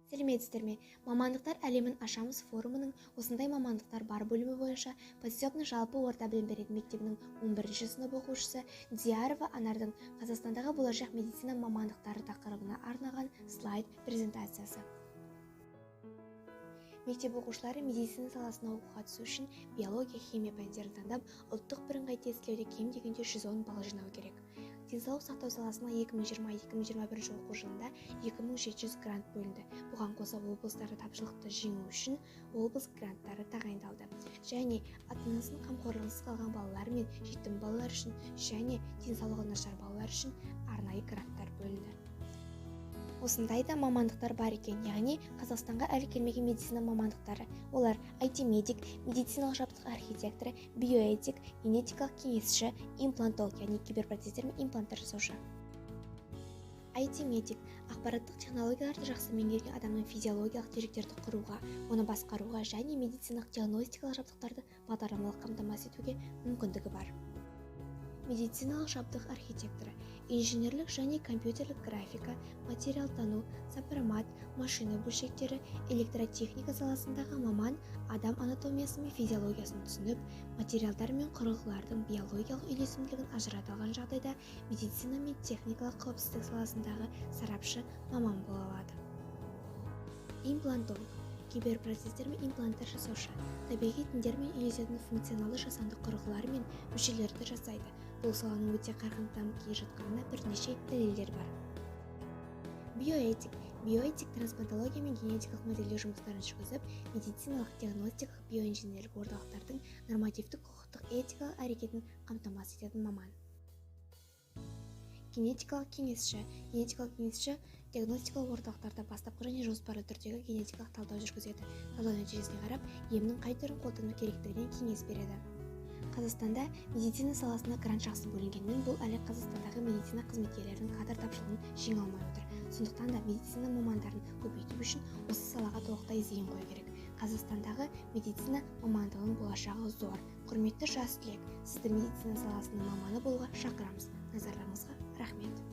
Сәлеметсіздер ме? Мамандықтар әлемін ашамыз форумының осындай мамандықтар бар бөлімі бойынша Подстепный жалпы орта білім беретін мектебінің 11-ші сынып оқушысы Диярова Анардың Қазақстандағы болашақ медицина мамандықтары тақырыбына арнаған слайд презентациясы. Мектеп оқушылары медицина саласына оқуға түсу үшін биология, химия пәндерін таңдап, ұлттық бірыңғай тестілеуде кем дегенде 110 балл жинау керек. Денсаулық сақтау саласына 2020-2021 оқу жылында 2700 грант бөлінді. Бұған қоса облыстарда тапшылықты жеңу үшін облыс гранттары тағайындалды. Және ата-анасының қамқорлығынсыз қалған балалар мен жетім балалар үшін және денсаулығы нашар балалар үшін арнайы гранттар бөлінді. Осындай да мамандықтар бар екен, яғни Қазақстанға әлі келмеген медицина мамандықтары. Олар IT-медик, медициналық жабдық архитекторы, биоэтик, генетикалық кеңесші, имплантолог, яғни киберпротездер мен импланттар жасаушы. IT-медик ақпараттық технологияларды жақсы меңгерген адамның физиологиялық деректерді құруға, оны басқаруға және медициналық диагностикалық жабдықтарды бағдарламалық қамтамасыз етуге мүмкіндігі бар. Медициналық жабдық архитекторы, инженерлік және компьютерлік графика, материалтану, сопромат, машина бөлшектері, электротехника саласындағы маман адам анатомиясы мен физиологиясын түсініп, материалдар мен құрылғылардың биологиялық үйлесімділігін ажырата алған жағдайда медицина мен техникалық қауіпсіздік саласындағы сарапшы маман бола алады. Имплантолог киберпротездер мен импланттар жасаушы, табиғи тіндермен үйлесетін функционалды жасанды құрылғылар мен мүшелерді жасайды. Бұл саланың өте қарқынды дамып келе жатқанына бірнеше дәлелдер бар. Биоэтик трансплантология мен генетикалық модельдеу жұмыстарын жүргізіп, медициналық, диагностикалық, биоинженерлік орталықтардың нормативтік құқықтық этикалық әрекетін қамтамасыз ететін маман. Генетикалық кеңесші диагностикалық орталықтарда бастапқы және жоспарлы түрдегі генетикалық талдау жүргізеді. Талдау нәтижесіне қарап, емнің қай түрін қолдану керектігінен кеңес береді. Қазақстанда медицина саласына грант жақсы бөлінгенімен, бұл әлі Қазақстандағы медицина қызметкерлерінің кадр тапшылығын жеңе алмай отыр. Сондықтан да медицина мамандарын көбейту үшін осы салаға толықтай зейін қою керек. Қазақстандағы медицина мамандығының болашағы зор. Құрметті жас түлек, сізді медицина саласының маманы болуға шақырамыз. Назарларыңызға рахмет.